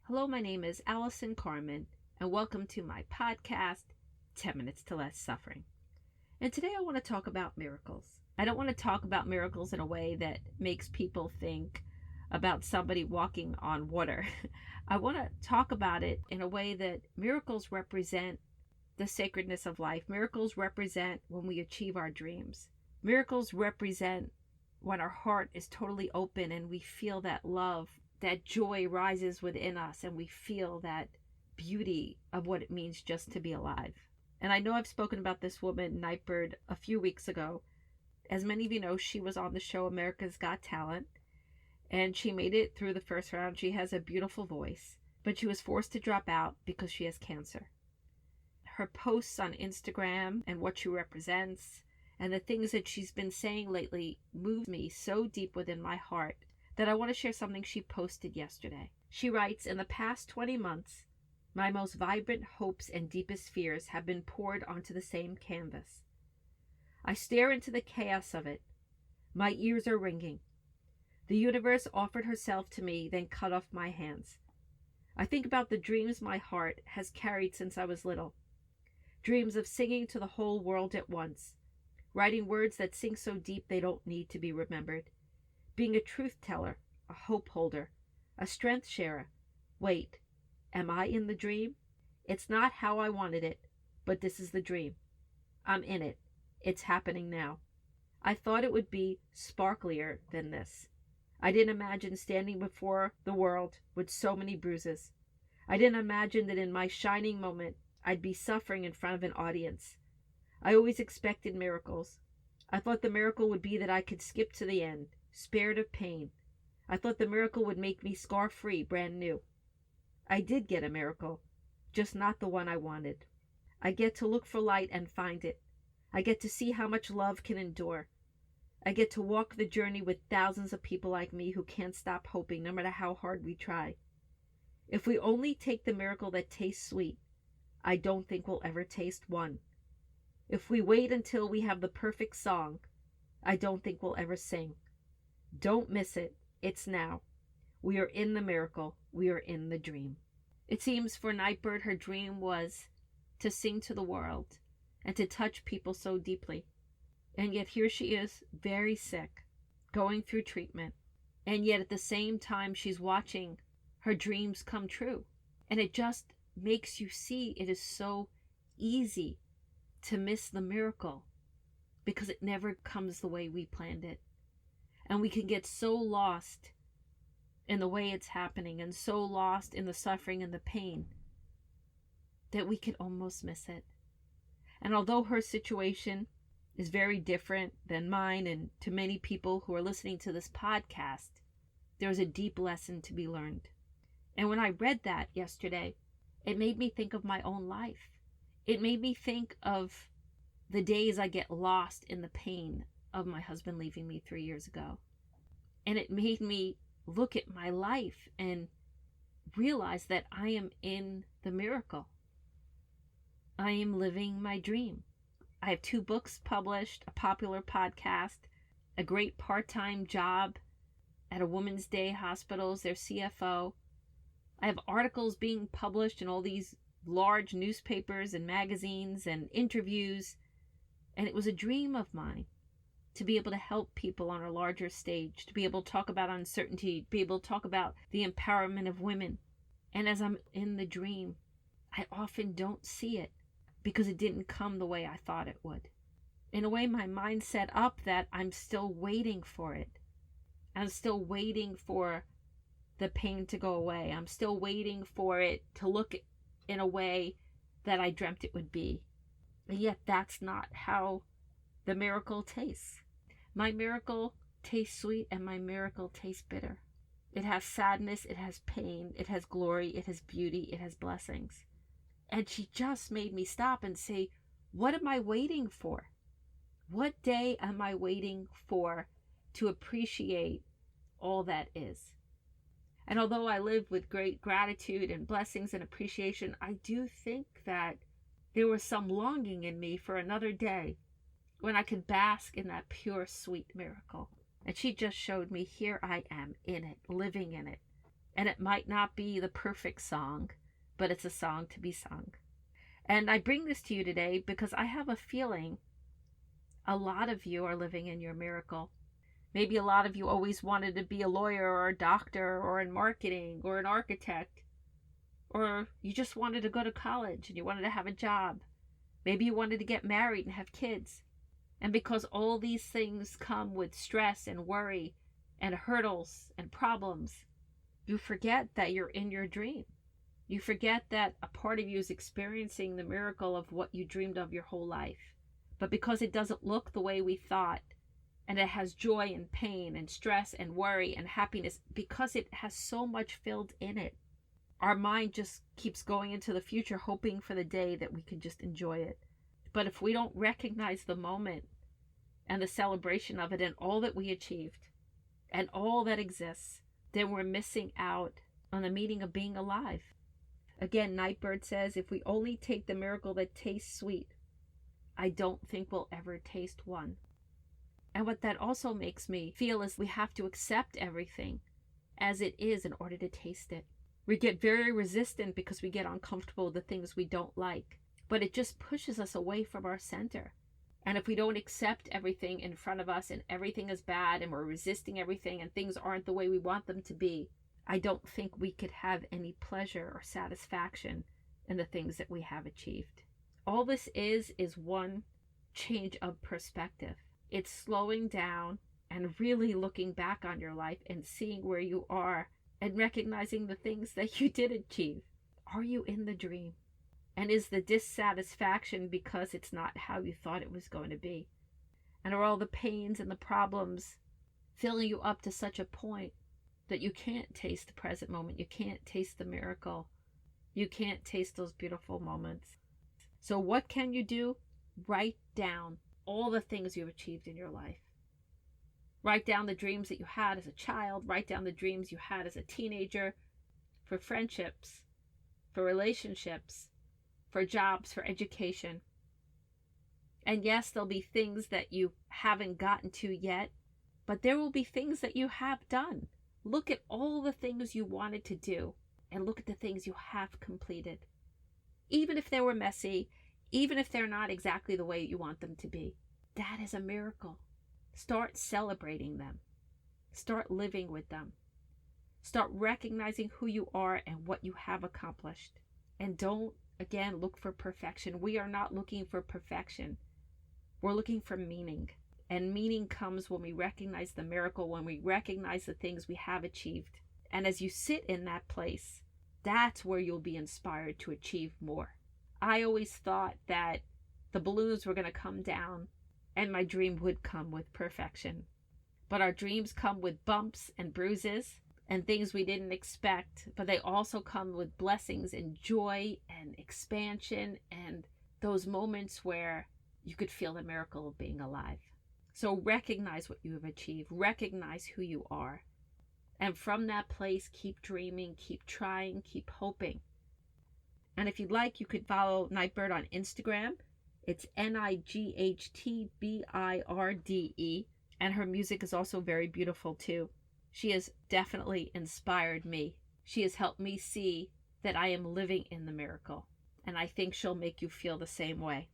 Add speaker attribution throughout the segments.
Speaker 1: Hello, my name is Allison Carmen, and welcome to my podcast, 10 Minutes to Less Suffering. And today I want to talk about miracles. I don't want to talk about miracles in a way that makes people think about somebody walking on water. I want to talk about it in a way that miracles represent the sacredness of life. Miracles represent when we achieve our dreams. Miracles represent when our heart is totally open and we feel that love, that joy rises within us, and we feel that beauty of what it means just to be alive. And I know I've spoken about this woman, Nightbird, a few weeks ago. As many of you know, she was on the show America's Got Talent, and she made it through the first round. She has a beautiful voice, but she was forced to drop out because she has cancer. Her posts on Instagram and what she represents and the things that she's been saying lately moved me so deep within my heart that I want to share something she posted yesterday. She writes, "In the past 20 months, my most vibrant hopes and deepest fears have been poured onto the same canvas. I stare into the chaos of it. My ears are ringing. The universe offered herself to me, then cut off my hands. I think about the dreams my heart has carried since I was little. Dreams of singing to the whole world at once, writing words that sink so deep they don't need to be remembered. Being a truth teller, a hope holder, a strength sharer. Wait, am I in the dream? It's not how I wanted it, but this is the dream. I'm in it. It's happening now. I thought it would be sparklier than this. I didn't imagine standing before the world with so many bruises. I didn't imagine that in my shining moment, I'd be suffering in front of an audience. I always expected miracles. I thought the miracle would be that I could skip to the end, spared of pain. I thought the miracle would make me scar-free, brand new. I did get a miracle, just not the one I wanted. I get to look for light and find it. I get to see how much love can endure. I get to walk the journey with thousands of people like me who can't stop hoping no matter how hard we try. If we only take the miracle that tastes sweet, I don't think we'll ever taste one. If we wait until we have the perfect song, I don't think we'll ever sing. Don't miss it. It's now. We are in the miracle. We are in the dream." It seems for Nightbird, her dream was to sing to the world and to touch people so deeply. And yet here she is, very sick, going through treatment. And yet at the same time, she's watching her dreams come true. And it just makes you see it is so easy to miss the miracle because it never comes the way we planned it. And we can get so lost in the way it's happening and so lost in the suffering and the pain that we can almost miss it. And although her situation is very different than mine and to many people who are listening to this podcast, there's a deep lesson to be learned. And when I read that yesterday, it made me think of my own life. It made me think of the days I get lost in the pain of my husband leaving me 3 years ago. And it made me look at my life and realize that I am in the miracle. I am living my dream. I have 2 books published, a popular podcast, a great part-time job at a Women's Day hospital as their CFO. I have articles being published in all these large newspapers and magazines and interviews. And it was a dream of mine to be able to help people on a larger stage, to be able to talk about uncertainty, to be able to talk about the empowerment of women. And as I'm in the dream, I often don't see it because it didn't come the way I thought it would. In a way, my mind set up that I'm still waiting for it. I'm still waiting for the pain to go away. I'm still waiting for it to look in a way that I dreamt it would be. And yet that's not how the miracle tastes. My miracle tastes sweet and my miracle tastes bitter. It has sadness, it has pain, it has glory, it has beauty, it has blessings. And she just made me stop and say, what am I waiting for? What day am I waiting for to appreciate all that is? And although I live with great gratitude and blessings and appreciation, I do think that there was some longing in me for another day when I could bask in that pure, sweet miracle. And she just showed me, here I am in it, living in it. And it might not be the perfect song, but it's a song to be sung. And I bring this to you today because I have a feeling a lot of you are living in your miracle. Maybe a lot of you always wanted to be a lawyer or a doctor or in marketing or an architect. Or you just wanted to go to college and you wanted to have a job. Maybe you wanted to get married and have kids. And because all these things come with stress and worry and hurdles and problems, you forget that you're in your dream. You forget that a part of you is experiencing the miracle of what you dreamed of your whole life. But because it doesn't look the way we thought, and it has joy and pain and stress and worry and happiness, because it has so much filled in it, our mind just keeps going into the future, hoping for the day that we can just enjoy it. But if we don't recognize the moment and the celebration of it and all that we achieved and all that exists, then we're missing out on the meaning of being alive. Again, Nightbird says, if we only take the miracle that tastes sweet, I don't think we'll ever taste one. And what that also makes me feel is we have to accept everything as it is in order to taste it. We get very resistant because we get uncomfortable with the things we don't like, but it just pushes us away from our center. And if we don't accept everything in front of us and everything is bad and we're resisting everything and things aren't the way we want them to be, I don't think we could have any pleasure or satisfaction in the things that we have achieved. All this is one change of perspective. It's slowing down and really looking back on your life and seeing where you are and recognizing the things that you did achieve. Are you in the dream? And is the dissatisfaction because it's not how you thought it was going to be? And are all the pains and the problems filling you up to such a point that you can't taste the present moment? You can't taste the miracle. You can't taste those beautiful moments. So what can you do? Write down all the things you've achieved in your life. Write down the dreams that you had as a child. Write down the dreams you had as a teenager, for friendships, for relationships, for jobs, for education. And yes, there'll be things that you haven't gotten to yet, but there will be things that you have done. Look at all the things you wanted to do and look at the things you have completed. Even if they were messy, even if they're not exactly the way you want them to be, that is a miracle. Start celebrating them. Start living with them. Start recognizing who you are and what you have accomplished. And don't, again, look for perfection. We are not looking for perfection. We're looking for meaning. And meaning comes when we recognize the miracle, when we recognize the things we have achieved. And as you sit in that place, that's where you'll be inspired to achieve more. I always thought that the balloons were going to come down and my dream would come with perfection. But our dreams come with bumps and bruises and things we didn't expect, but they also come with blessings and joy and expansion and those moments where you could feel the miracle of being alive. So recognize what you have achieved, recognize who you are. And from that place, keep dreaming, keep trying, keep hoping. And if you'd like, you could follow Nightbird on Instagram. It's NIGHTBIRDE. And her music is also very beautiful too. She has definitely inspired me. She has helped me see that I am living in the miracle. And I think she'll make you feel the same way.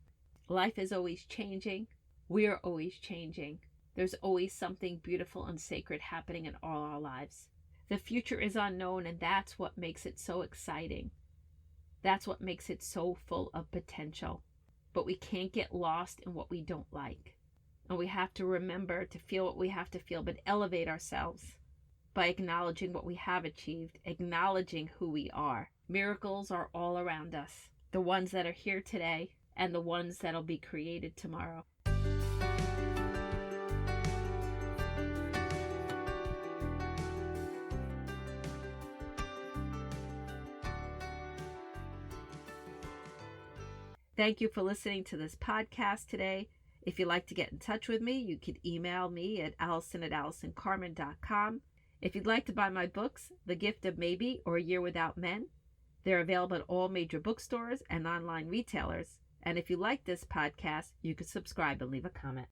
Speaker 1: Life is always changing. We are always changing. There's always something beautiful and sacred happening in all our lives. The future is unknown, and that's what makes it so exciting. That's what makes it so full of potential. But we can't get lost in what we don't like. And we have to remember to feel what we have to feel, but elevate ourselves by acknowledging what we have achieved, acknowledging who we are. Miracles are all around us. The ones that are here today and the ones that'll be created tomorrow. Thank you for listening to this podcast today. If you'd like to get in touch with me, you could email me at allison@allisoncarmen.com. If you'd like to buy my books, The Gift of Maybe or A Year Without Men, they're available at all major bookstores and online retailers. And if you like this podcast, you could subscribe and leave a comment.